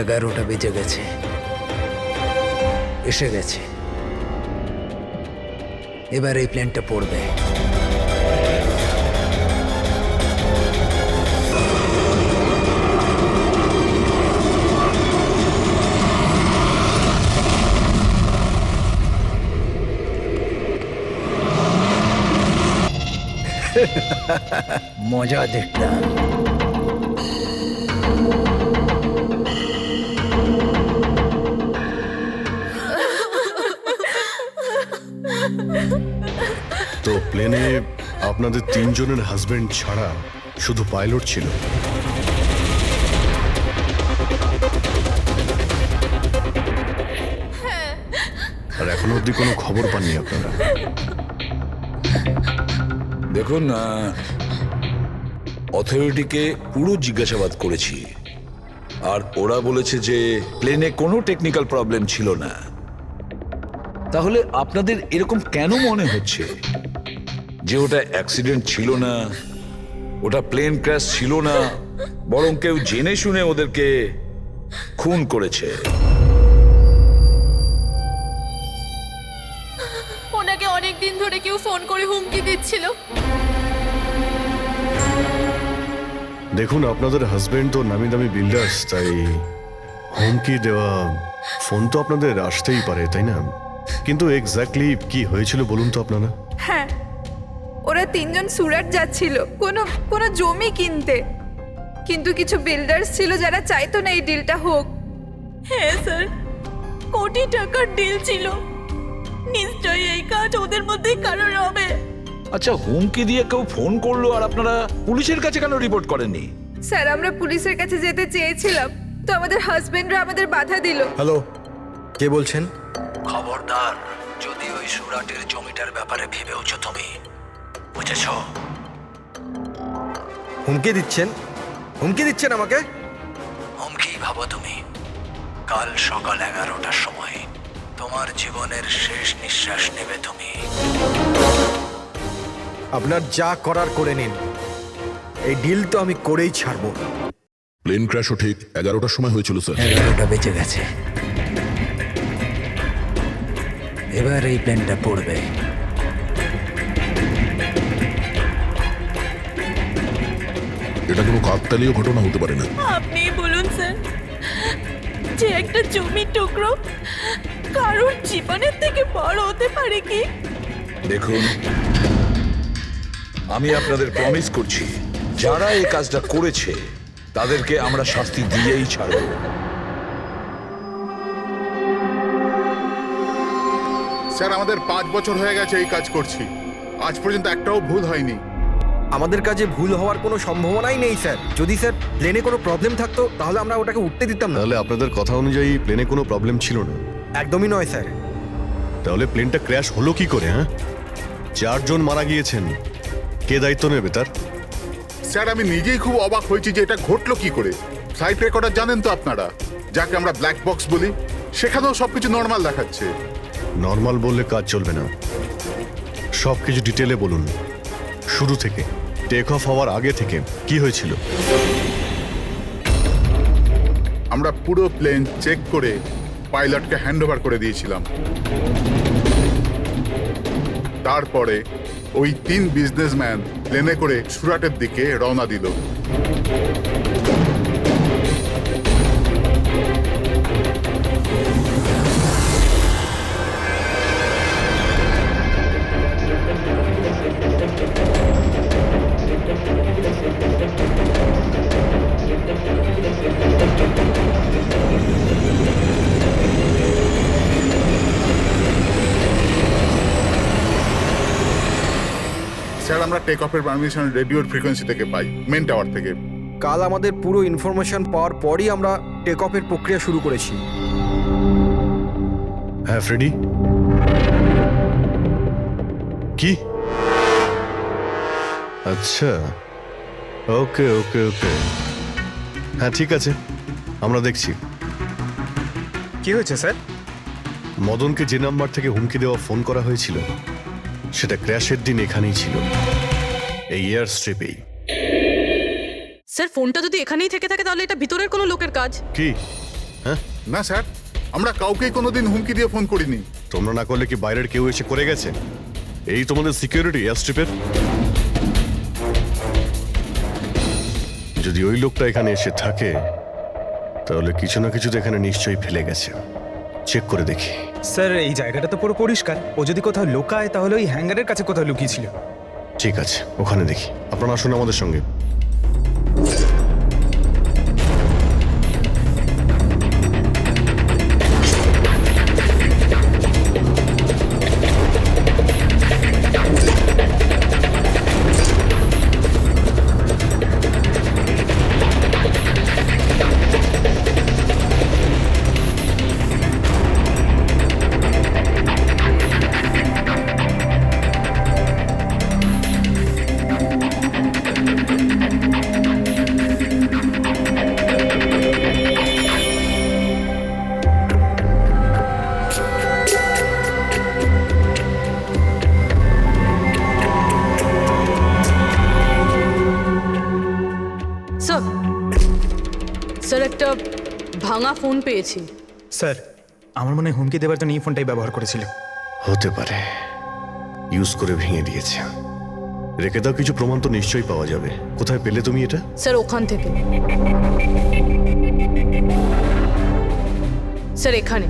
11টা বেজে গেছে, এসে গেছে। এবার এই প্লেনটা পড়বে। মজা দেখলাম। তো প্লেনে আপনাদের তিনজনের হাজবেন্ড ছাড়া শুধু পাইলট ছিল? আর এখনো অবধি কোনো খবর পাননি আপনারা? দেখুন, অথরিটিকে পুরো জিজ্ঞাসাবাদ করেছি, আর ওরা বলেছে যে প্লেনে কোনো টেকনিক্যাল প্রবলেম ছিল না। তাহলে আপনাদের এরকম কেন মনে হচ্ছে যে ওটা অ্যাক্সিডেন্ট ছিল না, ওটা প্লেন ক্র্যাশ ছিল না, বরং কেউ জেনে শুনে ওদেরকে খুন করেছে? ওনাকে অনেক দিন ধরে কেউ ফোন করে হুমকি দিচ্ছিল। দেখুন, আপনাদের হাজবেন্ড তো নামি দামি বিল্ডার্স, তাই হুমকি দেওয়া ফোন তো আপনাদের আসতেই পারে, তাই না? কিন্তু এক্স্যাক্টলি কি হয়েছিল বলুন তো আপনারা। হ্যাঁ, ওরা তিনজন সুরাট যাচ্ছিল কোনো জমি কিনতে, কিন্তু কিছু বিল্ডার্স ছিল যারা চাইতো না এই ডিলটা হোক। হ্যাঁ স্যার, কোটি টাকার ডিল ছিল। নিশ্চয়ই এই কাজ ওদের মধ্যেই কারোর হবে। আচ্ছা, হুমকি দিয়ে কেউ ফোন করলো আর আপনারা পুলিশের কাছে কেন রিপোর্ট করেননি? স্যার, আমরা পুলিশের কাছে যেতে চেয়েছিলাম, তো আমাদের হাজবেন্ডরা আমাদের বাধা দিল। হ্যালো, কে বলছেন? খবরদার যদি ওই সুরাটের জমিটার ব্যাপারে ভেবেওছো তুমি, বুঝেছো? হুমকি দিচ্ছেন? হুমকি দিচ্ছেন আমাকে? হুমকি ভাবো তুমি। কাল সকাল 11টার সময় তোমার জীবনের শেষ নিঃশ্বাস নেবে তুমি। আপনার যা করার করে নিন, এই ডিল তো আমি করেই ছাড়বো। প্লেন ক্র্যাশও ঠিক 11টার সময় হয়েছিল স্যার। 11টা বেজে গেছে, এবার এই প্লেনটা পড়বে। এটা কোনো কাকতালীয় ঘটনা হতে পারে না। আপনি বলুন স্যার, যে একটা জমির টুকরো কারোর জীবনের থেকে বড় হতে পারে কি? দেখুন, আমি আপনাদের প্রমিস করছি, যারা এই কাজটা করেছে তাদেরকে আমরা শাস্তি দিয়েই ছাড়ব। স্যার, আমাদের 5 বছর হয়ে গেছে এই কাজ করছি, আজ পর্যন্ত একটাও ভুল হয়নি। আমাদের কাজে ভুল হওয়ার কোনো সম্ভাবনাই নেই স্যার। যদি স্যার প্লেনে কোনো প্রবলেম থাকতো তাহলে আমরা ওটাকে উঠতে দিতাম না। তাহলে আপনাদের কথা অনুযায়ী প্লেনে কোনো প্রবলেম ছিল না? একদমই নয় স্যার। তাহলে প্লেনটা ক্র্যাশ হলো কি করে? হ্যাঁ, 4 জন মারা গিয়েছেন, কে দায়িত্ব নেবে তার? স্যার, আমি নিজেই খুব অবাক হয়েছি যে এটা ঘটলো কি করে। ফ্লাইট রেকর্ডার জানেন তো আপনারা, যাকে আমরা ব্ল্যাক বক্স বলি, সেখানেও সবকিছু নর্মাল দেখাচ্ছে। নর্মাল বললে কাজ চলবে না, সব কিছু ডিটেলে বলুন, শুরু থেকে, টেক অফ হওয়ার আগে থেকে কি হয়েছিল। আমরা পুরো প্লেন চেক করে পাইলটকে হ্যান্ডওভার করে দিয়েছিলাম। তারপরে ওই 3 বিজনেসম্যান প্লেনে করে সুরাটের দিকে রওনা দিল। স্যার, আমরা টেক অফের পারমিশন রেডিওর ফ্রিকোয়েন্সি থেকে পাই, মেন টাওয়ার থেকে। কাল আমাদের পুরো ইনফরমেশন পাওয়ার পরই আমরা টেক অফের প্রক্রিয়া শুরু করেছি। হ্যাঁ ফ্রেডি, কি? আচ্ছা, ওকে ওকে ওকে, হ্যাঁ ঠিক আছে, আমরা দেখছি। কি হয়েছে স্যার? মদনকে যে নাম্বার থেকে হুমকি দেওয়া ফোন করা হয়েছিল সেটা ক্র্যাশের দিন এখানেই ছিল, এই এয়ার স্ট্রিপেই। স্যার, ফোনটা যদি এখানেই থেকে থাকে তাহলে এটা ভিতরের কোনো লোকের কাজ। কি হ্যাঁ না স্যার, আমরা কাউকেই কোনোদিন হুমকি দিয়ে ফোন করিনি। তোমরা না করলে কি বাইরের কেউ এসে করে গেছে? এই তোমাদের সিকিউরিটি এয়ারস্ট্রিপের? যদি ওই লোকটা এখানে এসে থাকে তাহলে কিছু না কিছু তো এখানে নিশ্চয়ই ফেলে গেছে। চেক করে দেখি। স্যার এই জায়গাটা তো পুরো পরিষ্কার, ও যদি কোথাও লুকায় তাহলে ওই হ্যাঙ্গারের কাছে কোথাও লুকিয়েছিল। ঠিক আছে, ওখানে দেখি। আপনারা আসুন আমাদের সঙ্গে। স্যার স্যার একটা ভাঙা ফোন পেয়েছি। স্যার আমার মনে হয় হুমকি দেওয়ার জন্য এই ফোনটাই ব্যবহার করেছিল। হতে পারে, ইউজ করে ভেঙে দিয়েছে। রেখে দাও, কিছু প্রমাণ তো নিশ্চয়ই পাওয়া যাবে। কোথায় পেলে তুমি এটা? স্যার ওখান থেকে। স্যার এখানে।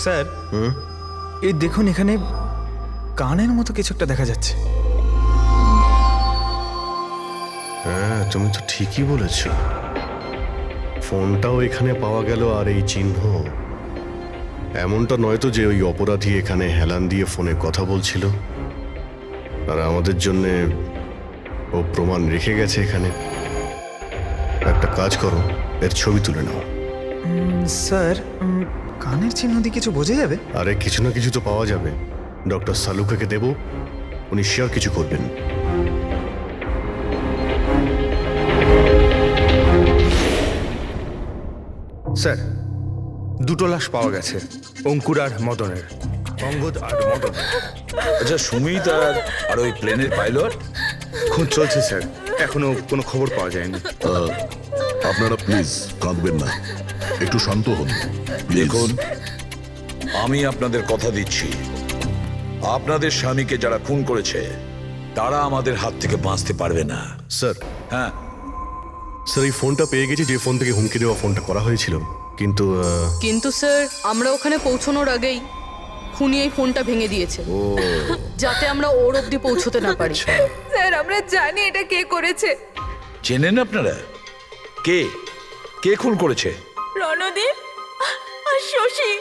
স্যার এই দেখুন, এখানে কানের মতো কিছু একটা দেখা যাচ্ছে। হ্যাঁ, তুমি তো ঠিকই বলেছ। ফোনটাও এখানে পাওয়া গেল, আর এই চিহ্ন। এমনটা নয় তো যে ওই অপরাধী এখানে হেলান দিয়ে ফোনে কথা বলছিল আর আমাদের জন্য ও প্রমাণ রেখে গেছে এখানে। একটা কাজ করো, এর ছবি তুলে নাও। স্যার কানের চিহ্ন দিয়ে কিছু বোঝা যাবে? আরে কিছু না কিছু তো পাওয়া যাবে। ডক্টর সালুকাকে দেব, উনি শিওর কিছু করবেন। স্যার দুটো লাশ পাওয়া গেছে, অঙ্কুর আর মদনের। অঙ্গদ আর মদন। আচ্ছা, সুমিত আর ওই প্লেনের পাইলট? খুন চলছে স্যার, এখনো কোনো খবর পাওয়া যায়নি। আপনারা প্লিজ কাঁদবেন না, একটু শান্ত হন। দেখুন, আমি আপনাদের কথা দিচ্ছি, আপনাদের স্বামীকে যারা খুন করেছে তারা আমাদের হাত থেকে বাঁচতে পারবে না। স্যার, হ্যাঁ, স্যার এই ফোনটা পেয়ে গেছি, যে ফোন থেকে হুমকি দেওয়া ফোনটা করা হয়েছিল। কিন্তু কিন্তু স্যার আমরা ওখানে পৌঁছানোর আগেই খুনি এই ফোনটা ভেঙে দিয়েছে, যাতে আমরা ওর অবধি পৌঁছতে না পারি। স্যার আমরা জানি এটা কে করেছে। চেনেন আপনারা কে কে খুন করেছে? রণদীপ আর শশী।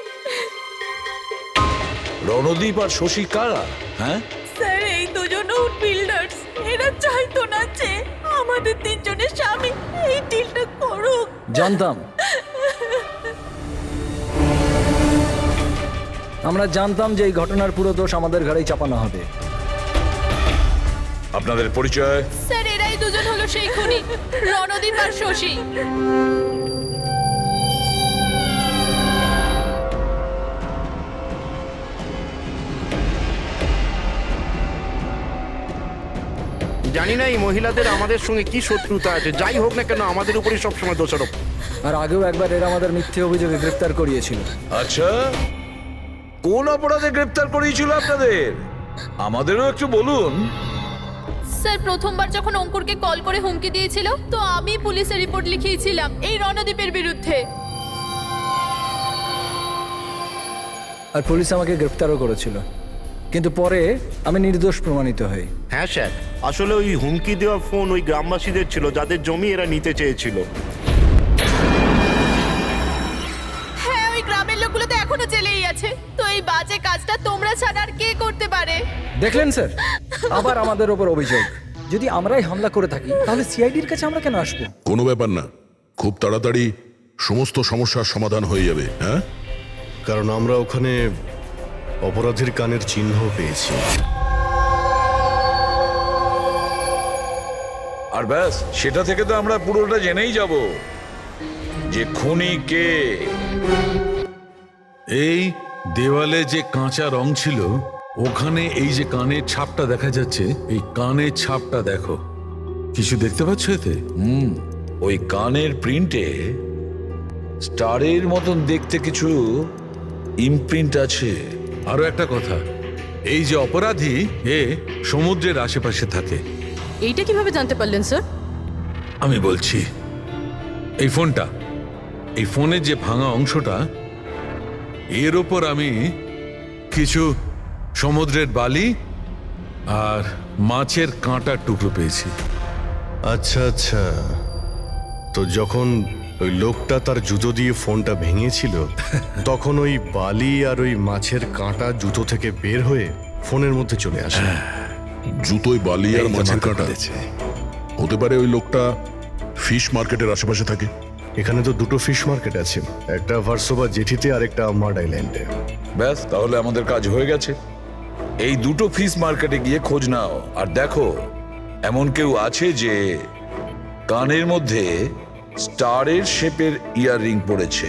রণদীপ আর শশী কারা? হ্যাঁ, স্যার এই দুজন বিল্ডার্স, এরা চাইতো না যে আমাদের তিনজনের স্বামী এই ডিলটা করুক। জানতাম, আমরা জানতাম যে এই ঘটনার পুরো দোষ আমাদের ঘাড়েই চাপানো হবে। আপনাদের পরিচয়? স্যার এরাই দুজন হলো সেই খুনি, রণদীপ আর শশী। জানি না এই মহিলাদের আমাদের সঙ্গে কি শত্রুতা আছে, যাই হোক না কেন আমাদের উপরই সবসময় দোষারোপ। আর আগেও একবার এরা আমাদের মিথ্যে অভিযোগে গ্রেফতার করিয়েছিল। আচ্ছা, কোন অপরাধে গ্রেফতার করিয়েছিল আপনাদের? আমাদেরও একটু বলুন। স্যার প্রথমবার যখন অঙ্কুরকে কল করে হুমকি দিয়েছিল, তো আমি পুলিশে রিপোর্ট লিখিয়েছিলাম এই রণদীপের বিরুদ্ধে। আর পুলিশ আমাকে গ্রেফতারও করেছিল, কিন্তু পরে আমি নির্দোষ প্রমাণিত হই। হ্যাঁ স্যার, আসলে ওই হুমকি দেওয়া ফোন ওই গ্রামবাসীদের ছিল যাদের জমি এরা নিতে চেয়েছিল। হ্যাঁ, ওই গ্রামের লোকগুলো তো এখনো জেলেই আছে। তো এই বাজে কাজটা তোমরা ছাড়া আর কে করতে পারে? দেখলেন স্যার, আবার আমাদের ওপর অভিযোগ। যদি আমরাই হামলা করে থাকি তাহলে সিআইডির কাছে আমরা কেন আসবো? কোনো ব্যাপার না, খুব তাড়াতাড়ি সমস্ত সমস্যার সমাধান হয়ে যাবে। হ্যাঁ, কারণ আমরা ওখানে অপরাধীর কানের চিহ্ন পেয়েছি। আর ব্যাস, সেটা থেকে তো আমরা পুরোটা জেনেই যাব যে খুনি কে। এই দেওয়ালে যে কাঁচা রং ছিল ওখানে এই যে কানের ছাপটা দেখা যাচ্ছে, এই কানের ছাপটা দেখো, কিছু দেখতে পাচ্ছ এতে? ওই কানের প্রিন্টে স্টারের মতন দেখতে কিছু ইমপ্রিন্ট আছে। আরো একটা কথা, এই যে অপরাধী এ সমুদ্রের আশেপাশে থাকে। এইটা কিভাবে জানতে পারলেন স্যার? আমি বলছি, এই ফোনটা, এই ফোনের যে ভাঙা অংশটা, এর ওপর আমি কিছু সমুদ্রের বালি আর মাছের কাঁটার টুকরো পেয়েছি। আচ্ছা আচ্ছা, তো যখন ওই লোকটা তার জুতো দিয়ে ফোনটা ভেঙেছিল তখন ওই বালি আর ওই মাছের কাঁটা জুতো থেকে বের হয়ে ফোনের মধ্যে চলে আসে। জুতোয় বালি আর এই তো মাছের মাথা কাঁটা খুলেছে। হতে পারে ওই লোকটা ফিশ মার্কেটের আশেপাশে থাকে। এখানে তো দুটো ফিশ মার্কেট আছে, একটা ভার্সোভা জেটিতে আর একটা মার্ড আইল্যান্ডে। ব্যাস, তাহলে আমাদের কাজ হয়ে গেছে। এই দুটো ফিশ মার্কেটে গিয়ে খোঁজ নাও আর দেখো এমন কেউ আছে যে কানের মধ্যে স্টারের শেপের ইয়াররিং পড়েছে।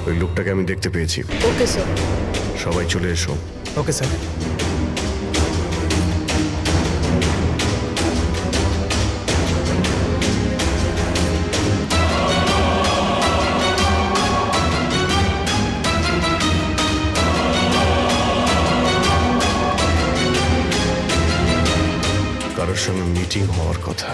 ওই লোকটাকে আমি দেখতে পেয়েছি। Okay sir. সবাই চলে এসো। Okay sir. কারোর সঙ্গে মিটিং হওয়ার কথা।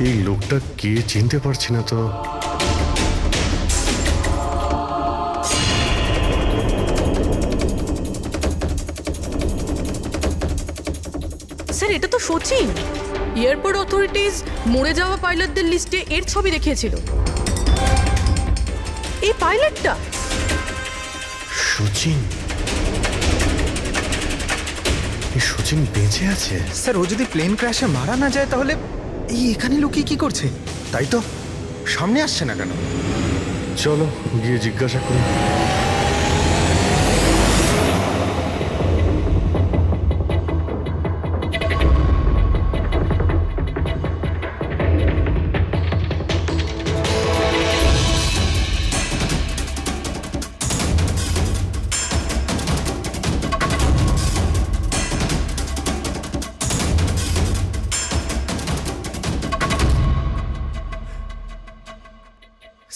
এই লোকটা কে চিনতে পারছি না তো। স্যার, এটা তো সচিন। এয়ারপোর্ট অথরিটিজ মরে যাওয়া পাইলটদের লিস্টে এর ছবি দেখিয়েছিল। এই পাইলটটা সচিন, এই সচিন বেঁচে আছে? স্যার, ও যদি প্লেন ক্র্যাশে মারা না যায় তাহলে এই এখানে লুকিয়ে কি করছে? তাই তো, সামনে আসছে না কেন? চলো গিয়ে জিজ্ঞাসা করি।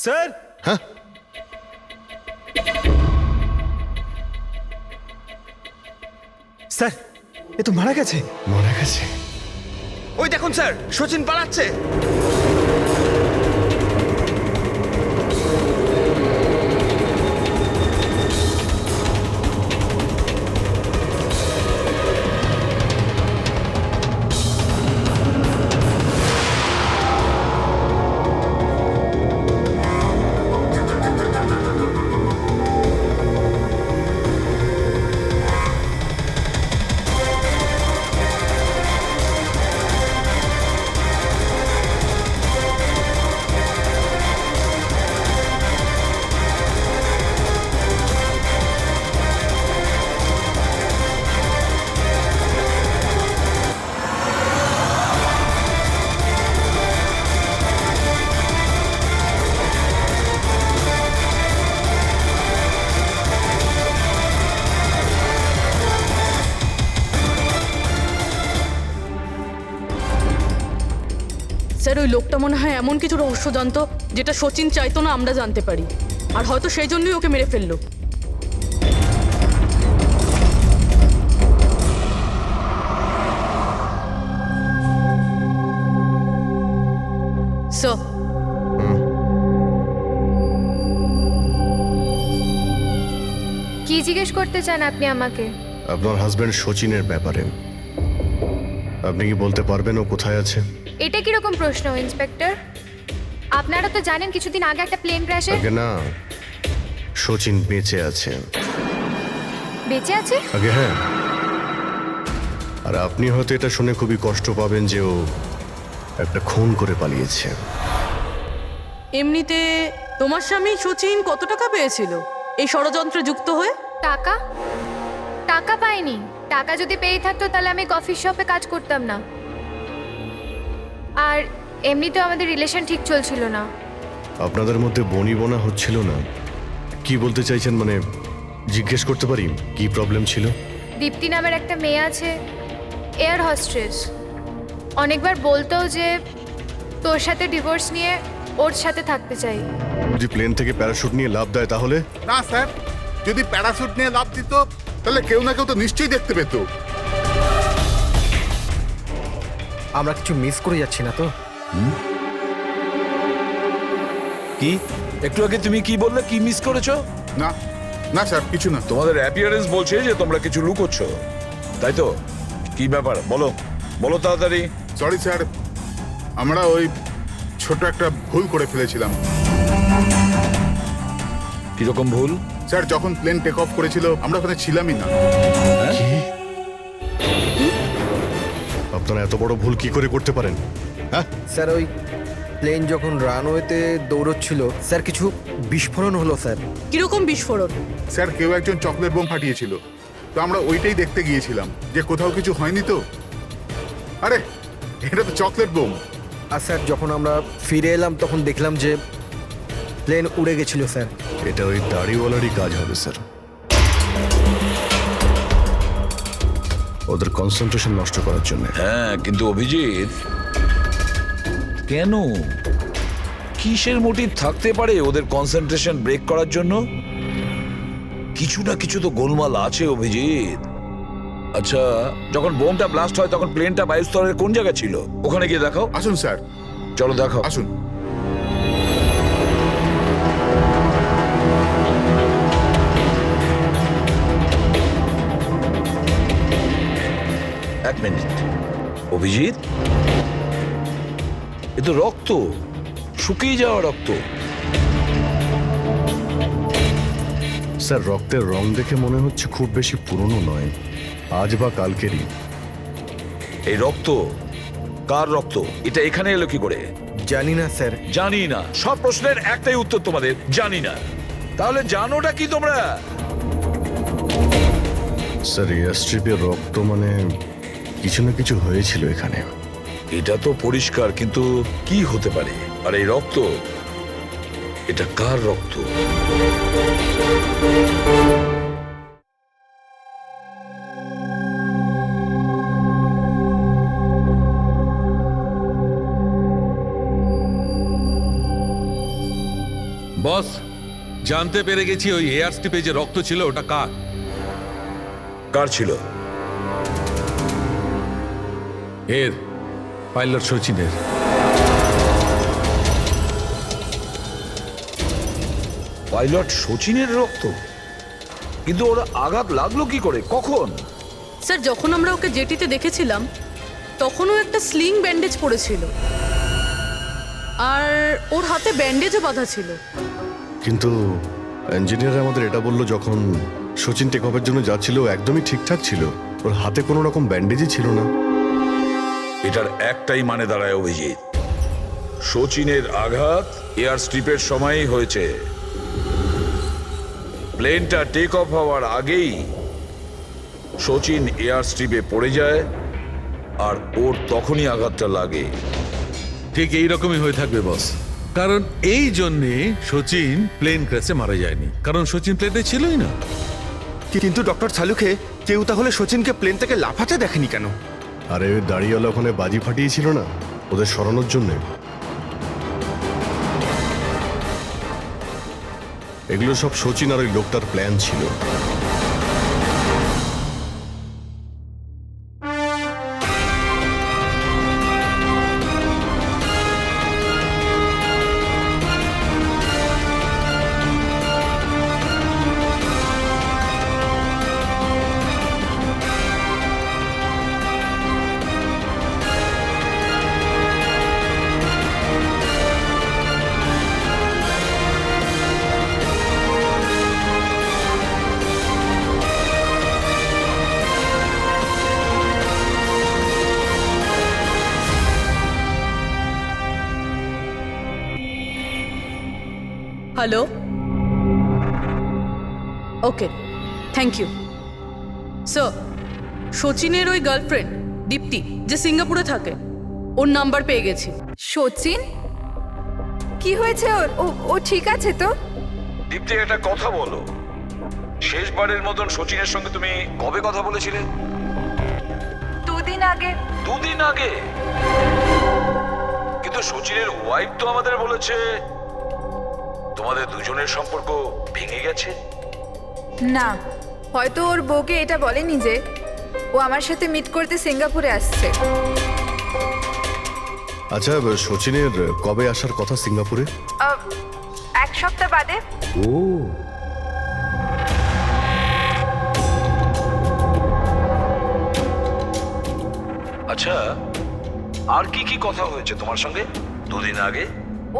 স্যার। হ্যাঁ, স্যার, এ তো মারা গেছে। মারা গেছে? ওই দেখুন স্যার, সচিন পালাচ্ছে। ওই লোকটা মনে হয় এমন কিছু রহস্য জানতো যেটা সচিন চাইতো না আমরা জানতে পারি, আর হয়তো সেই জন্যই ওকে মেরে ফেললো। স্যার, কি জিজ্ঞেস করতে চান আপনি আমাকে? আপনার হাজবেন্ড সচিনের ব্যাপারে আপনি কি বলতে পারবেন ও কোথায় আছে? এটা কিরকম প্রশ্ন ইন্সপেক্টর? আপনারা তো জানেন কিছুদিন আগে একটা প্লেন ক্র্যাশে। আগে না, সচিন বেঁচে আছে। বেঁচে আছে? আগে হ্যাঁ। আর আপনি হয়তো এটা শুনে খুবই কষ্ট পাবেন যে ও একটা খুন করে পালিয়েছে। এমনিতে তোমার স্বামী সচিন কত টাকা পেয়েছিল এই ষড়যন্ত্রে যুক্ত হয়ে? টাকা? টাকা পাইনি। টাকা যদি পেয়ে থাকতো তাহলে আমি কফি শপে কাজ করতাম না। আর এমনিতেও আমাদের রিলেশন ঠিক চলছিল না। আপনাদের মধ্যে বনিবনা হচ্ছিল না? কি বলতে চাইছেন, মানে জিজ্ঞেস করতে পারি কি প্রবলেম ছিল? দীপ্তি নামের একটা মেয়ে আছে, এয়ার হোস্টেস। অনেকবার বলতো যে তোর সাথে ডিভোর্স নিয়ে ওর সাথে থাকতে চাই। যদি প্লেন থেকে প্যারাশুট নিয়ে লাফ দেয় তাহলে? না স্যার, যদি প্যারাশুট নিয়ে লাভ দিত তাহলে কেউ না কেউ তো নিশ্চয়ই দেখতে পেত। আমরা কিছু মিস করে যাচ্ছি না তো? কি একটু আগে তুমি কি বললে, কি মিস করেছো? না না স্যার, কিছু না। তোমাদের অ্যাপিয়ারেন্স বলছে যে তোমরা কিছু লুকোচ্ছ, তাই তো? কি ব্যাপার বলো, বলো তাড়াতাড়ি। সরি স্যার, আমরা ওই ছোট একটা ভুল করে ফেলেছিলাম। কিরকম ভুল? স্যার, যখন প্লেন টেক অফ করেছিল আমরা ওখানে ছিলামই না। আপনারা এত বড় ভুল কি করে করতে পারেন? হ্যাঁ স্যার, ওই প্লেন যখন রানওয়েতে দৌড়চ্ছিল স্যার, কিছু বিস্ফোরণ হলো স্যার। কিরকম বিস্ফোরণ? স্যার, কেউ একজন চকলেট বোম ফাটিয়েছিল, তো আমরা ওইটাই দেখতে গিয়েছিলাম যে কোথাও কিছু হয়নি তো। আরে এটা তো চকলেট বোম। আর স্যার, যখন আমরা ফিরে এলাম তখন দেখলাম যে প্লেন উড়ে গেছিল স্যার। এটা ওই দাড়িওয়ালারই কাজ হবে স্যার। ওদের কনসেন্ট্রেশন নষ্ট করার জন্য। হ্যাঁ, কিন্তু অভিজিৎ, কেন? কিসের মোটিভ থাকতে পারে ওদের কনসেন্ট্রেশন ব্রেক করার জন্য? কিছু না কিছু তো গোলমাল আছে অভিজিৎ। আচ্ছা, যখন বোমটা ব্লাস্ট হয় তখন প্লেনটা বায়ুস্তরের কোন জায়গা ছিল? ওখানে গিয়ে দেখাও। আসুন স্যার। চলো দেখাও। আসুন। এক মিনিট অভিজিৎ, এ তো রক্ত, শুকিয়ে যাওয়া রক্ত। স্যার, রক্তের রং দেখে মনে হচ্ছে খুব বেশি পুরনো নয়, আজ বা কালকেরই। এই রক্ত কার রক্ত? এটা এখানে এলো কি করে? জানি না স্যার। জানি না? সব প্রশ্নের একটাই উত্তর তোমাদের, জানি না। তাহলে জানোটা কি তোমরা? স্যার, এয়ার স্ট্রিপের রক্ত মানে কিছু না কিছু হয়েছিল এখানে। এটা তো পরিষ্কার, কিন্তু কি হতে পারে? আর এই রক্ত, এটা কার রক্ত? বস, জানতে পেরে গেছি ওই এয়ার স্ট্রিপে যে রক্ত ছিল ওটা কার? কার ছিল? এর পাইলট সচিনের। পাইলট সচিনের রক্ত? কিন্তু ওরা আঘাত লাগলো কি করে, কখন? স্যার, যখন আমরা ওকে জেটিতে দেখেছিলাম তখনও একটা স্লিং ব্যান্ডেজ পড়েছিল, আর ওর হাতে ব্যান্ডেজও বাঁধা ছিল। কিন্তু ইঞ্জিনিয়ার আমাদের এটা বললো যখন সচিন টেক অফের জন্য যাচ্ছিল একদমই ঠিকঠাক ছিল, ওর হাতে কোনো রকম ব্যান্ডেজই ছিল না। এটার একটাই মানে দাঁড়ায় অভিজিৎ, সচিনের আঘাত এয়ার স্ট্রিপের সময়ই হয়েছে। প্লেনটা টেক অফ হওয়ার আগেই সচিন এয়ার স্ট্রিপে পড়ে যায়, আর ওর তখনই আঘাতটা লাগে। ঠিক এইরকমই হয়ে থাকবে বস, কারণ এই জন্যে সচিন প্লেন ক্র্যাশে মারা যায়নি, কারণ সচিন প্লেনে ছিলই না। কিন্তু ডক্টর সালুকে কেউ তাহলে সচিনকে প্লেন থেকে লাফাতে দেখেনি কেন? আরে ওই দাড়িওয়ালা ওখানে বাজি ফাটিয়েছিল না ওদের সরানোর জন্যে। এগুলো সব সচিন আর ওই লোকটার প্ল্যান ছিল। Hello, okay, thank you sir. সচিনের ওই গার্লফ্রেন্ড দীপ্তি যে সিঙ্গাপুরে থাকে, ওর নাম্বার পেয়ে গেছি। সচিন কি হয়েছে ওর? ও ঠিক আছে তো? দীপ্তি, একটা কথা বলো, শেষবারের মতন সচিনের সঙ্গে তুমি কবে কথা বলেছিলে? 2 দিন আগে। 2 দিন আগে? কিন্তু সচিনের ওয়াইফ তো আমাদের বলেছে তোমাদের দুজনের সম্পর্ক ভেঙে গেছে। না, হয়তো ওর বউকে এটা বলেনি যে ও আমার সাথে মিট করতে সিঙ্গাপুরে আসছে। আচ্ছা, সচিনের কবে আসার কথা সিঙ্গাপুরে? 1 সপ্তাহ বাদে। ও, আচ্ছা, আর কি কি কথা হয়েছে তোমার সঙ্গে 2 দিন আগে?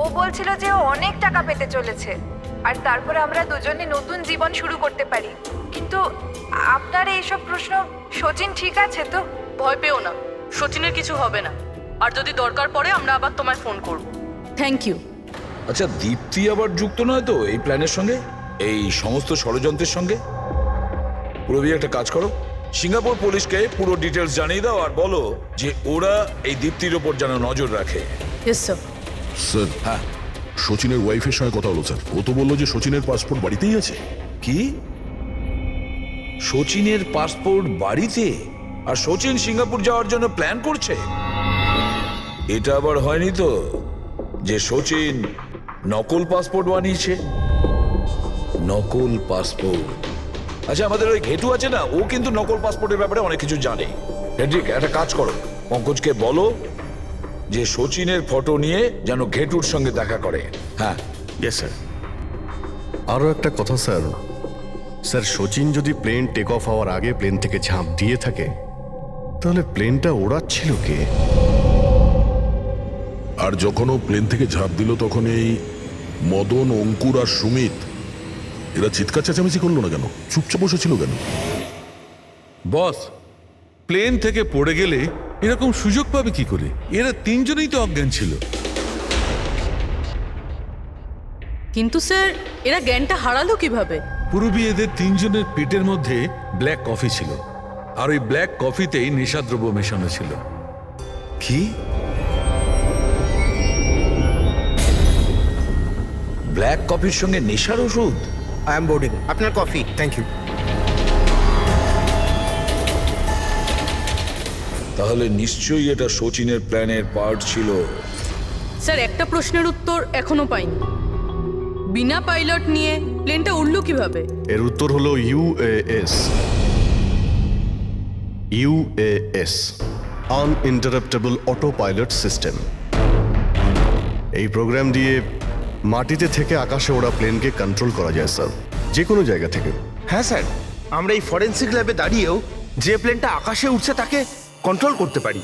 ও বলছিল যে ও অনেক টাকা পেতে চলেছে আর তারপরে আমরা দুজনে নতুন জীবন শুরু করতে পারি। কিন্তু আপনার এইসব প্রশ্ন, সচিন ঠিক আছে তো? ভয় পেও না, সচিনের কিছু হবে না। আর যদি দরকার পড়ে আমরা আবার তোমায় ফোন করব। Thank you. আচ্ছা, দীপ্তি আবার যুক্ত নয় তো এই প্ল্যানের সঙ্গে, এই সমস্ত ষড়যন্ত্রের সঙ্গে? পুরবি, একটা কাজ করো, সিঙ্গাপুর পুলিশকে পুরো ডিটেলস জানিয়ে দাও আর বলো যে ওরা এই দীপ্তির ওপর যেন নজর রাখে। Yes sir. স্যার, হ্যাঁ, সচিনের ওয়াইফের সঙ্গে কথা হলো স্যার। ও তো বললো যে সচিনের পাসপোর্ট বাড়িতেই আছে। কি? সচিনের পাসপোর্ট বাড়িতে? আর সচিন সিঙ্গাপুর যাওয়ার জন্য প্ল্যান করছে? এটা আবার হয়নি তো যে সচিন নকল পাসপোর্ট বানিয়েছে? নকল পাসপোর্ট? আচ্ছা, আমাদের ওই ঘেটু আছে না, ও কিন্তু নকল পাসপোর্টের ব্যাপারে অনেক কিছু জানে। হেড্রিক, একটা কাজ করো, পঙ্কজকে বলো যে সচিনের ফটো নিয়ে যেন ঘেটুর সঙ্গে দেখা করে। হ্যাঁ। Yes sir. আরও একটা কথা স্যার, স্যার সচিন যদি প্লেন টেক অফ হওয়ার আগে প্লেন থেকে ঝাঁপ দিয়ে থাকে, তাহলে প্লেনটা ওড়াচ্ছিল কে? আর যখন ও প্লেন থেকে ঝাঁপ দিল তখন এই মদন, অঙ্কুর আর সুমিত এরা চিৎকার চেঁচামেচি করলো না কেন? চুপচাপ বসেছিল কেন? বস, প্লেন থেকে পড়ে গেলে এরকম সুযোগ পাবে কি করে? এরা 3 জনেই তো অজ্ঞান ছিল। কিন্তু স্যার, এরা জ্ঞানটা হারালো কিভাবে? পূর্বী এদের 3 জনের পেটের মধ্যে ব্ল্যাক কফি ছিল, আর ওই ব্ল্যাক কফিতেই নেশাদ্রব্য মেশানো ছিল। কি? ব্ল্যাক কফির সঙ্গে নেশার ওষুধ? I am boarding. আপনার কফি, থ্যাংক ইউ। তাহলে নিশ্চয়ই এটা সচিনের প্ল্যানের পার্ট ছিল। স্যার, একটা প্রশ্নের উত্তর এখনো পাইনি। বিনা পাইলট নিয়ে প্লেনটা উড়লো কিভাবে? এর উত্তর হলো UAS. UAS, আনইন্টারাপ্টেবল auto pilot system. এই প্রোগ্রাম দিয়ে মাটিতে থেকে আকাশে ওড়া প্লেনকে কন্ট্রোল করা যায় স্যার, যে কোনো জায়গা থেকে। হ্যাঁ স্যার, আমরা এই ফরেন্সিক ল্যাবে দাঁড়িয়েও যে প্লেনটা আকাশে উঠছে তাকে কন্ট্রোল করতে পারি।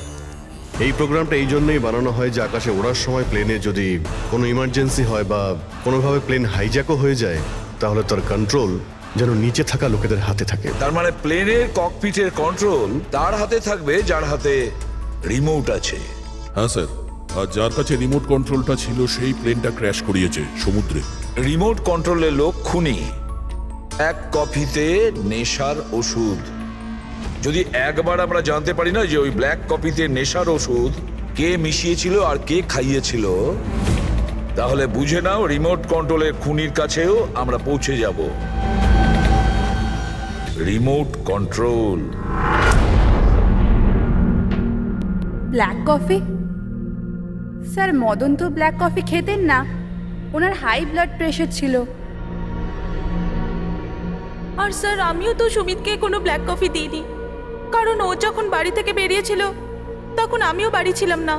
এই প্রোগ্রামটা এই জন্যই বানানো হয় যে আকাশে ওড়ার সময় প্লেনে যদি কোনো ইমার্জেন্সি হয় বা কোনোভাবে প্লেন হাইজ্যাকও হয়ে যায়, তাহলে তার কন্ট্রোল যেন নিচে থাকা লোকেদের হাতে থাকে। তার মানে প্লেনের ককপিটের কন্ট্রোল তার হাতে থাকবে যার হাতে রিমোট আছে। হ্যাঁ স্যার, আর যার কাছে রিমোট কন্ট্রোলটা ছিল সেই প্লেনটা ক্র্যাশ করিয়েছে সমুদ্রে। রিমোট কন্ট্রোলের লোক খুনি। এক কফিতে নেশার ওষুধ। যদি একবার আমরা জানতে পারি না যে ওই ব্ল্যাক কফিতে নেশার ওষুধ কে মিশিয়েছিল আর কে খাইয়েছিল, তাহলে বুঝে নাও রিমোট কন্ট্রোলের খুনির কাছেও আমরা পৌঁছে যাব। Remote control. Black coffee? Sir, Madan তো ব্ল্যাক কফি খেতেন না, ওনার হাই ব্লাড প্রেশার ছিল। আর স্যার আমিও তো সুমিতকে কোনো ব্ল্যাক কফি দিইনি, কারণ ও যখন বাড়ি থেকে বেরিয়েছিল তখন আমিও বাড়ি ছিলাম না।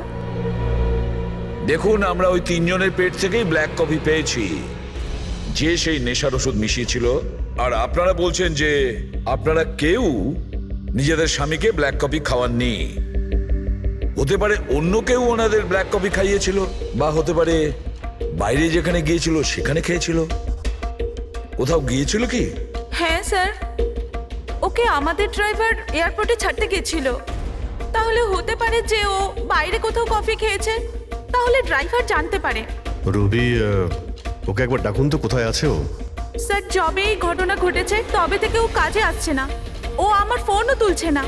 দেখুন, আমরা ওই তিনজনের পেট থেকেই ব্ল্যাক কফি পেয়েছি, যে সেই নেশার ওষুধ মিশিয়েছিল। আর আপনারা বলছেন যে আপনারা কেউ নিজেদের স্বামীকে ব্ল্যাক কফি খাওয়াননি। হতে পারে অন্য কেউ ওনাদের ব্ল্যাক কফি খাইয়েছিল, বা হতে পারে বাইরে যেখানে গিয়েছিল সেখানে খেয়েছিল। কোথাও গিয়েছিল কি? হ্যাঁ স্যার, ওকে আমাদের ড্রাইভার এয়ারপোর্টে ছাড়তে গেছিল। তাহলে হতে পারে যে ও বাইরে কোথাও কফি খেয়েছে, তাহলে ড্রাইভার জানতে পারে। রবি, ওকে একবার ডাকুন তো, কোথায় আছে ও? স্যার যবে এই ঘটনা ঘটেছে তবে থেকে ও কাজে আসছে না, ও আমার ফোনও তুলছে না।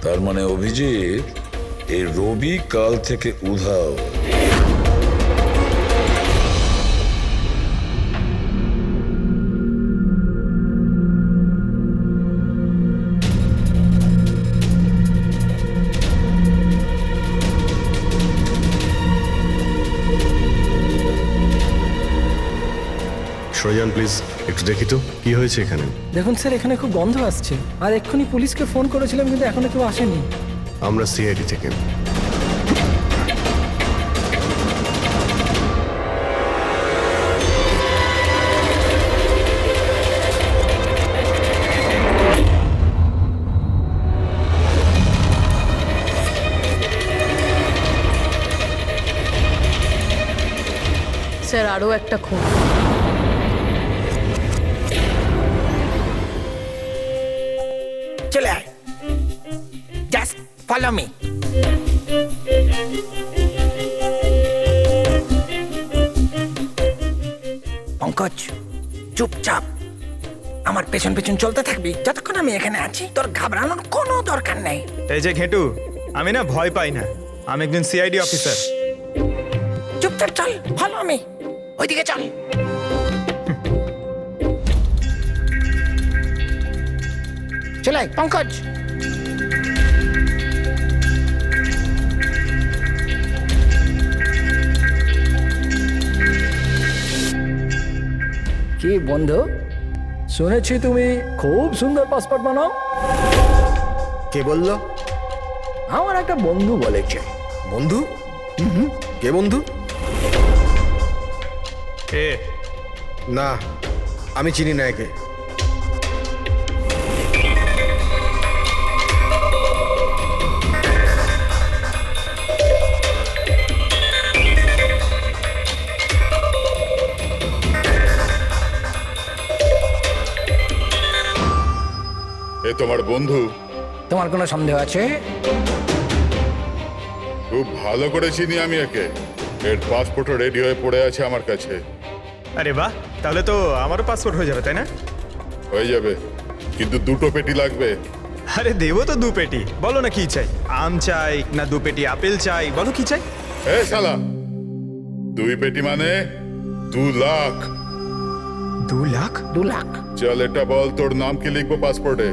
তার মানে অভিজিৎ, এই রবি কাল থেকে উধাও। সরজান প্লিজ একটু দেখি তো কি হয়েছে এখানে। দেখুন স্যার, এখানে খুব গন্ধ আসছে, আর এক্ষুনি পুলিশকে ফোন করেছিলাম কিন্তু এখনো কেউ আসেনি। আমরা সিআইডি থেকে। স্যার আরও একটা খুন। চলে আয়, জাস্ট ফলো মি। পঙ্কজ, চুপচাপ আমার পেছন পেছন চলতে থাকবি যতক্ষণ আমি এখানে আছি। তোর ঘাবড়ানোর কোনো দরকার নেই। এই যে ঘেটু, আমি না ভয় পাই না, আমি একজন সিআইডি অফিসার। চুপচাপ চল, ফলো মি, ওইদিকে চল। চলে আয় পঙ্কজ। কি বন্ধু, শুনেছি তুমি খুব সুন্দর পাসপোর্ট বানাও। কে বললো? আমার একটা বন্ধু বলেছে। বন্ধু? কে বন্ধু? এ না, আমি চিনি না একে। এ তোমার বন্ধু? তোমার কোনো সন্দেহ আছে? খুব ভালো করে চিনি আমি একে। এর পাসপোর্টও রেডি হয়ে পড়ে আছে আমার কাছে। আরে বাহ, তাহলে তো আমারও পাসপোর্ট হয়ে যাবে, তাই না? হয়ে যাবে, কিন্তু দুটো পেটি লাগবে। আরে দেবো তো 2 পেটি। বলো না কি চাই, আম চাই না 2 পেটি আপেল চাই, বলো কি চাই। এ শালা, 2 পেটি মানে 2 লাখ। 2 লাখ? 2 লাখ? চল এটা বল, তোর নাম কি লিখবো পাসপোর্টে?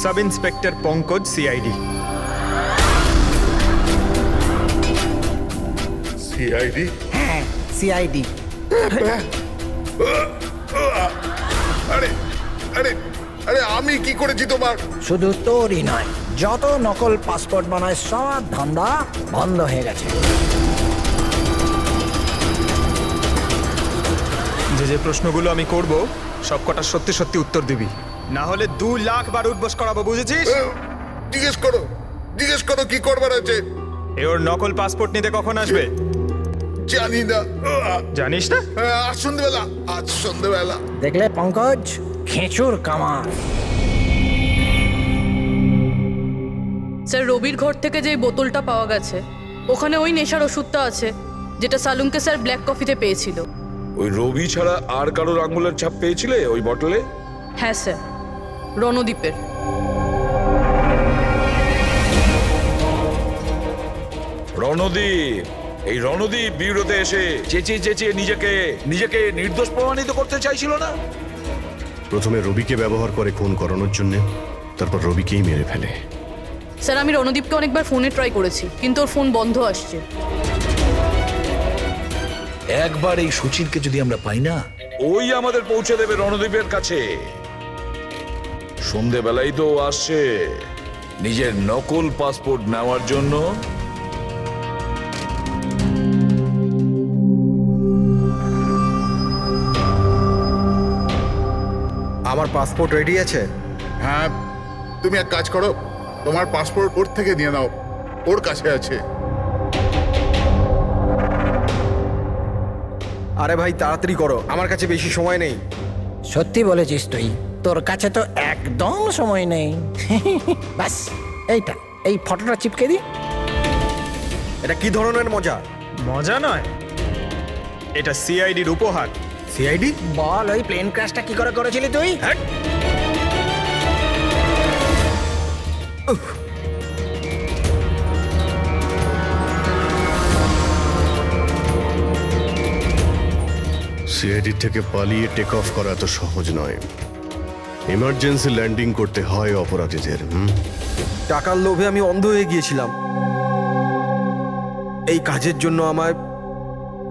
Sub inspector Pankaj, CID. CID? হ্যাঁ, সিআইডি। আরে আরে আরে, আমি কি করেছি তোমার? শুধু তোরই নয়, যত নকল পাসপোর্ট বানায় সব ধান্দা বন্ধ হয়ে গেছে। যে যে প্রশ্নগুলো আমি করব সব কটা সত্যি সত্যি উত্তর দিবি, না হলে 2 লাখ বার উঠবস করাবো, বুঝেছিস? জিজ্ঞেস করো কি করবার আছে। এ ওর নকল পাসপোর্ট নিতে কখন আসবে? জানি না। জানিস না? আজ সন্ধ্যেবেলা। দেখলে পঙ্কজ, খেঁচুর কামার। স্যার রবির ঘর থেকে যে বোতলটা পাওয়া গেছে, ওখানে ওই নেশার ওষুধটা আছে যেটা সালুমকে স্যার ব্ল্যাক কফিতে পেয়েছিল। ওই রবি ছাড়া আর কারোর আঙুলের ছাপ পেয়েছিলে ওই বটলে? হ্যাঁ স্যার, রণদ্বীপের। রণদ্বীপ, এই রণদ্বীপ বিউরোতে এসে চেঁচিয়ে চেঁচিয়ে নিজেকে নির্দোষ প্রমাণিত করতে চাইছিল না? প্রথমে রবিকে ব্যবহার করে খুন করানোর জন্য, তারপর রবিকেই মেরে ফেলে। স্যার আমি রণদ্বীপকে অনেকবার ফোনে ট্রাই করেছি, কিন্তু ওর ফোন বন্ধ আসছে। একবার এই সচিনকে যদি আমরা পাই না, ওই আমাদের পৌঁছে দেবে রণদ্বীপের কাছে। সন্ধেবেলাই তো ও আসছে নিজের নকল পাসপোর্ট নেওয়ার জন্য। আমার পাসপোর্ট রেডি আছে? হ্যাঁ, তুমি এক কাজ করো, তোমার পাসপোর্ট ওর থেকে নিয়ে নাও, ওর কাছে আছে। আরে ভাই তাড়াতাড়ি করো, আমার কাছে বেশি সময় নেই। সত্যি বলেছিস তুই, তোর কাছে তো একদম সময় নেই। বাস এইটা, এই ফটোটা চিপকে দি। এটা কি ধরনের মজা? মজা নয়, এটা সিআইডির উপহার। সিআইডি? বল, ওই প্লেন ক্র্যাশটা কি করে করেছিলি তুই? সিআইডি থেকে পালিয়ে টেক অফ করা এত সহজ নয়। ইমার্জেন্সি ল্যান্ডিং করতে হয় অপরাধীদের। টাকার লোভে আমি অন্ধ হয়ে গিয়েছিলাম। এই কাজের জন্য আমায়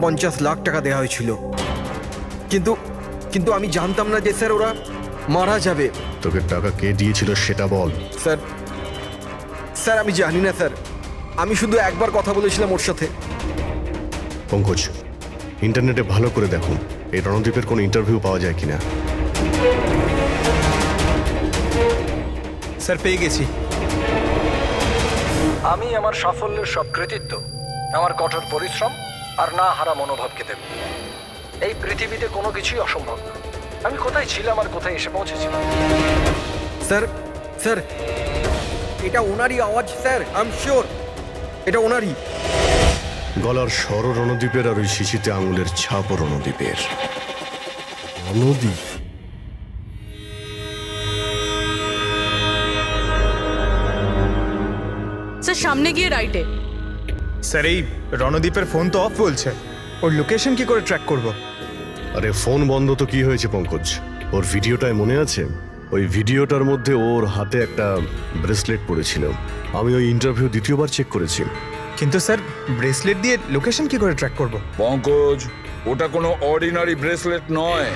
50 লাখ টাকা দেওয়া হয়েছিল, কিন্তু কিন্তু আমি জানতাম না যে স্যার ওরা মারা যাবে। তোকে টাকা কে দিয়েছিল সেটা বল। স্যার স্যার আমি জানি না স্যার, আমি শুধু একবার কথা বলেছিলাম ওর সাথে। পঙ্কজ, ইন্টারনেটে ভালো করে দেখুন এই রণদীপের কোনো ইন্টারভিউ পাওয়া যায় কিনা। স্যার পেয়ে গেছি। আমি আমার সাফল্যের সব কৃতিত্ব আমার কঠোর পরিশ্রম আর না হারা মনোভাবকে দেব। এই পৃথিবীতে কোনো কিছুই অসম্ভব না। আমি কোথায় ছিলাম আর কোথায় এসে পৌঁছেছিলাম। স্যার স্যার এটা ওনারই আওয়াজ স্যার, আই এম শিওর এটা ওনারই। গলার স্বর রণদীপের আর ওই শিশিতে আঙুলের ছাপও রণদীপের। রণদীপ? স্যার সামনে গিয়ে রাইটে। স্যার এই রণদীপের ফোন তো অফ বলছে, ওর লোকেশন কি করে ট্র্যাক করব? আরে ফোন বন্ধ তো কি হয়েছে পঙ্কজ, ওর ভিডিওটায় মনে আছে? ওই ভিডিওটার মধ্যে ওর হাতে একটা ব্রেসলেট পড়েছিল। আমি ওই ইন্টারভিউ দ্বিতীয়বার চেক করেছি। কিন্তু স্যার ব্রেসলেট দিয়ে লোকেশন কি করে ট্র্যাক করব? পঙ্কজ, ওটা কোনো অর্ডিনারি ব্রেসলেট নয়।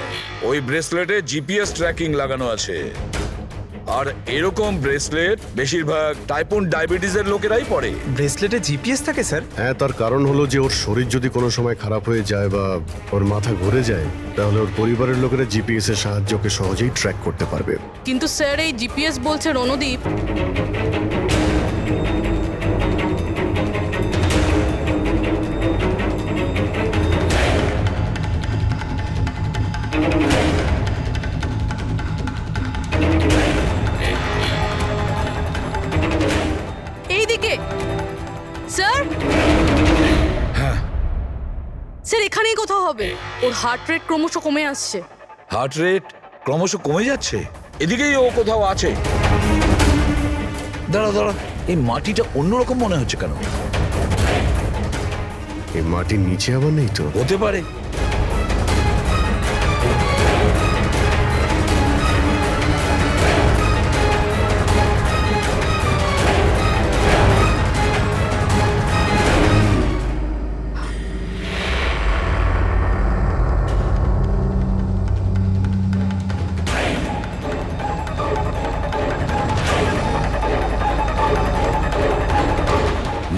ওই ব্রেসলেটে জিপিএস ট্র্যাকিং লাগানো আছে। আর এরকম ব্রেসলেট বেশিরভাগ টাইপ 1 ডায়াবেটিসের লোকেরাই পরে। ব্রেসলেটে জিপিএস থাকে স্যার? হ্যাঁ, তার কারণ হলো যে ওর শরীর যদি কোনো সময় খারাপ হয়ে যায় বা ওর মাথা ঘুরে যায়, তাহলে ওর পরিবারের লোকেরা জিপিএস এর সাহায্যকে সহজেই ট্র্যাক করতে পারবে। কিন্তু স্যার এই জিপিএস বলছে রণদীপ। এইদিকে স্যার। স্যার এখানেই কোথাও হবে। ওর হার্ট রেট ক্রমশ কমে আসছে। হার্ট রেট ক্রমশ কমে যাচ্ছে? এদিকেই ও কোথাও আছে। দাঁড়া দাঁড়া, এই মাটিটা অন্যরকম মনে হচ্ছে কেন? এই মাটির নিচে আবার নেই তো? হতে পারে।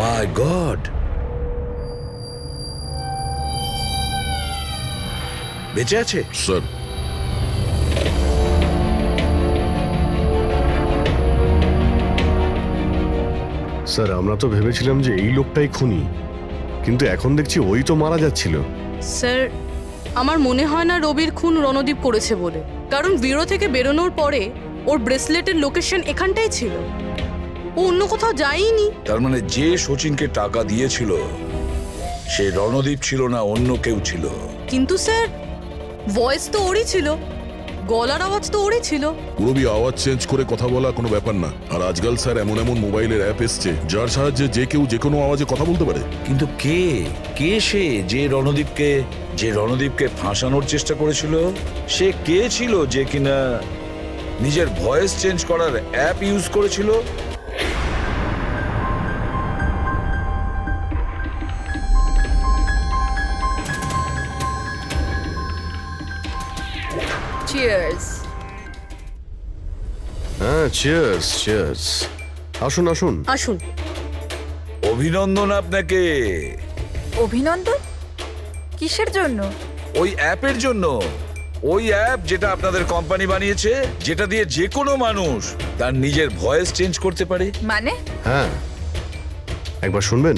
মাই গড, বেঁচে আছে? স্যার, স্যার আমরা তো ভেবেছিলাম যে এই লোকটাই খুনি, কিন্তু এখন দেখছি ওই তো মারা যাচ্ছিল। স্যার আমার মনে হয় না রবির খুন রণদীপ করেছে বলে, কারণ ব্যুরো থেকে বেরোনোর পরে ওর ব্রেসলেটের লোকেশন এখানটাই ছিল, ও অন্য কোথাও যায়নি। তার মানে যে শচীনকে টাকা দিয়েছিল সে রণদীপ ছিল না, অন্য কেউ ছিল। কিন্তু স্যার ভয়েস তো ওরই ছিল, গলার আওয়াজ তো ওরই ছিল। পুরবি আওয়াজ চেঞ্জ করে কথা বলা কোনো ব্যাপার না। আর আজকাল স্যার এমন এমন মোবাইলের অ্যাপ এসছে যার সাহায্যে যে কেউ যে কোনো আওয়াজে কথা বলতে পারে। কিন্তু কে কে সে যে রণদীপকে ফাঁসানোর চেষ্টা করেছিল? সে কে ছিল যে কিনা নিজের ভয়েস চেঞ্জ করার অ্যাপ ইউজ করেছিল? চিয়ার্স। হ্যাঁ, চিয়ার্স চিয়ার্স। আসুন আসুন। আসুন। অভিনন্দন আপনাকে অভিনন্দন? কিসের জন্য? ওই অ্যাপের জন্য। ওই অ্যাপ যেটা আপনাদের কোম্পানি বানিয়েছে, যেটা দিয়ে যে কোনো মানুষ তার নিজের ভয়েস চেঞ্জ করতে পারে। মানে? হ্যাঁ, একবার শুনবেন?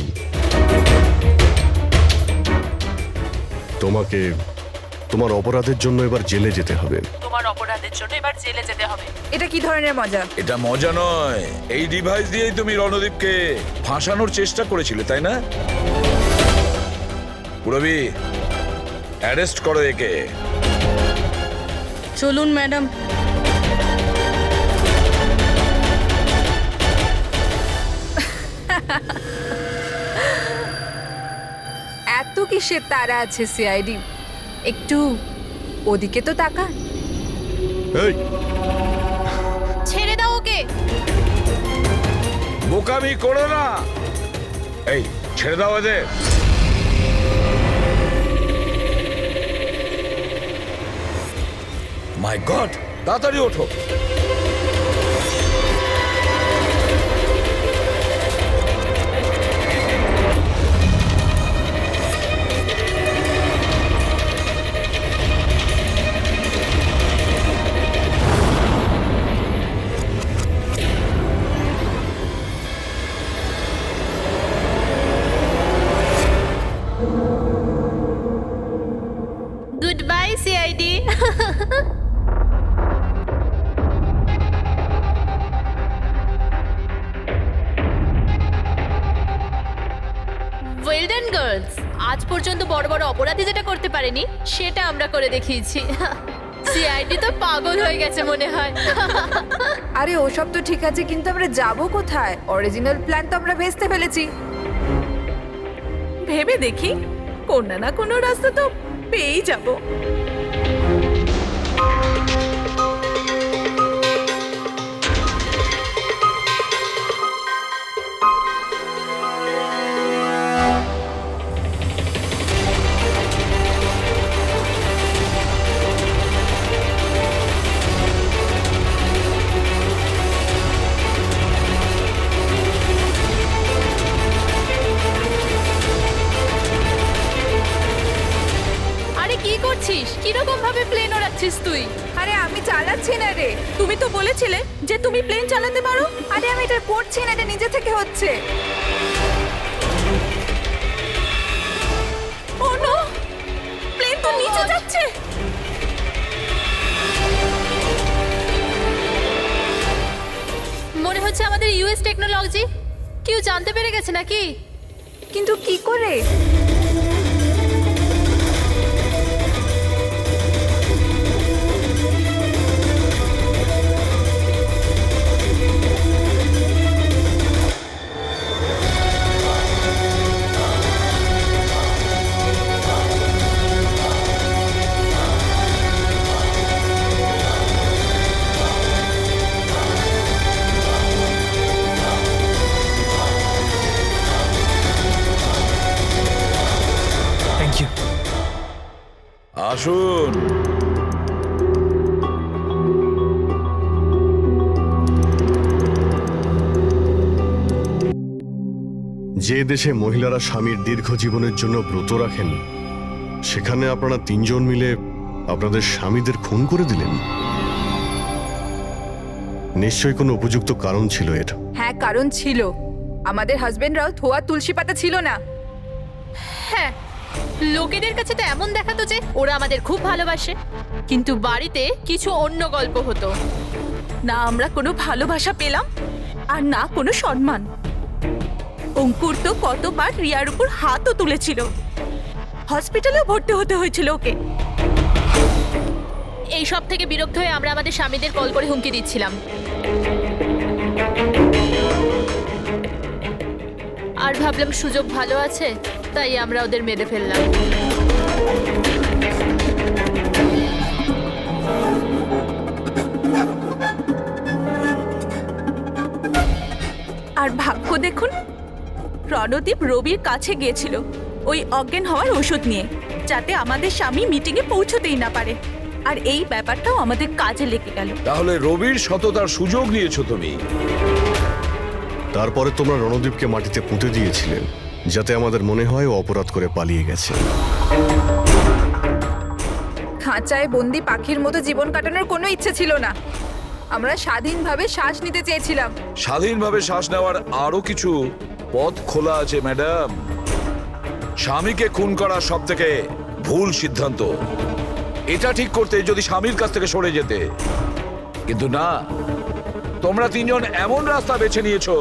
তোমাকে তোমার অপরাধের জন্য এবার জেলে যেতে হবে। তোমার অপরাধের জন্য এবার জেলে যেতে হবে। এটা কি ধরনের মজা? এটা মজা নয়। এই ডিভাইস দিয়েই তুমি রণদীপকে ফাঁসানোর চেষ্টা করেছিলে, তাই না? পুরবি, অ্যারেস্ট করো একে। চলুন ম্যাডাম। এত কিসের তারা আছে সিআইডি? একটু ওদিকে তো তাকান। এই, ছেড়ে দাও ওকে। বোকামি করো না। এই, ছেড়ে দাও এদের। মাই গড, তাড়াতাড়ি ওঠো। Good bye CID. Well done girls. আজ পর্যন্ত বড় বড় অপরাধী যেটা করতে পারেনি সেটা আমরা করে দেখিয়েছি। সিআইডি তো পাগল হয়ে গেছে মনে হয়। আরে ওসব তো ঠিক আছে, কিন্তু আমরা যাব কোথায়? অরিজিনাল প্ল্যান তো আমরা ভেস্তে ফেলেছি। ভেবে দেখি, কোনো না কোনো রাস্তা তো পেয়েই যাব। আরে কি করছিস? কিরকম ভাবে প্লেন ওড়াচ্ছিস তুই? আরে আমি চালাচ্ছি না রে। তুমি তো বলেছিলে যে তুমি প্লেন চালাতে পারো। আরে আমি এটা করছি না, এটা নিজে থেকে হচ্ছে। ও নো, প্লেন তো নিচে যাচ্ছে। মনে হচ্ছে আমাদের ইউএস টেকনোলজি কেউ জানতে পেরে গেছে নাকি? কিন্তু কি করে? Thank you. আসুন। যে দেশে মহিলারা স্বামীর দীর্ঘ জীবনের জন্য ব্রত রাখেন, সেখানে আপনারা তিনজন মিলে আপনাদের স্বামীদের খুন করে দিলেন। নিশ্চয়ই কোনো উপযুক্ত কারণ ছিল এর। হ্যাঁ, কারণ ছিল। আমাদের হাজবেন্ডরাও ধোয়া তুলসী পাতা ছিল না। হ্যাঁ, লোকেদের কাছে তো এমন দেখাতো যে ওরা আমাদের খুব ভালোবাসে, কিন্তু বাড়িতে কিছু অন্য গল্প হতো। না আমরা কোনো ভালোবাসা পেলাম, আর না কোনো সম্মান। অঙ্কুর তো কতবার রিয়ার উপর হাতও তুলেছিল। হসপিটালেও ভর্তি হতে হয়েছিল ওকে। এই সব থেকে বিরক্ত হয়ে আমরা আমাদের স্বামীদের কল করে হুমকি দিচ্ছিলাম। আর ভাবলাম সুযোগ ভালো আছে, তাই আমরা ওদের মেরে ফেললাম। আর ভাগ্য দেখুন, রণদীপ রবির কাছে গিয়েছিল ওই অজ্ঞান হওয়ার ওষুধ নিয়ে, যাতে আমাদের স্বামী মিটিংয়ে পৌঁছতেই না পারে। আর এই ব্যাপারটাও আমাদের কাজে লেগে গেল। তাহলে রবির সততার সুযোগ নিয়েছো তুমি। তারপরে তোমরা রণদীপকে মাটিতে পুঁতে দিয়েছিলেন যাতে আমাদের মনে হয় ও অপরাধ করে পালিয়ে গেছে। খাঁচায় বন্দি পাখির মতো জীবন কাটানোর কোনো ইচ্ছে ছিল না। আমরা স্বাধীনভাবে শ্বাস নিতে চেয়েছিলাম। স্বাধীনভাবে শ্বাস নেওয়ার আরো কিছু পথ খোলা আছে ম্যাডাম। স্বামীকে খুন করা সব থেকে ভুল সিদ্ধান্ত। এটা ঠিক করতে যদি স্বামীর কাছ থেকে সরে যেতে, কিন্তু না, তোমরা তিনজন এমন রাস্তা বেছে নিয়েছো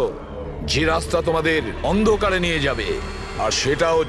যে রাস্তা তোমাদের অন্ধকারে নিয়ে যাবে, আর সেটাও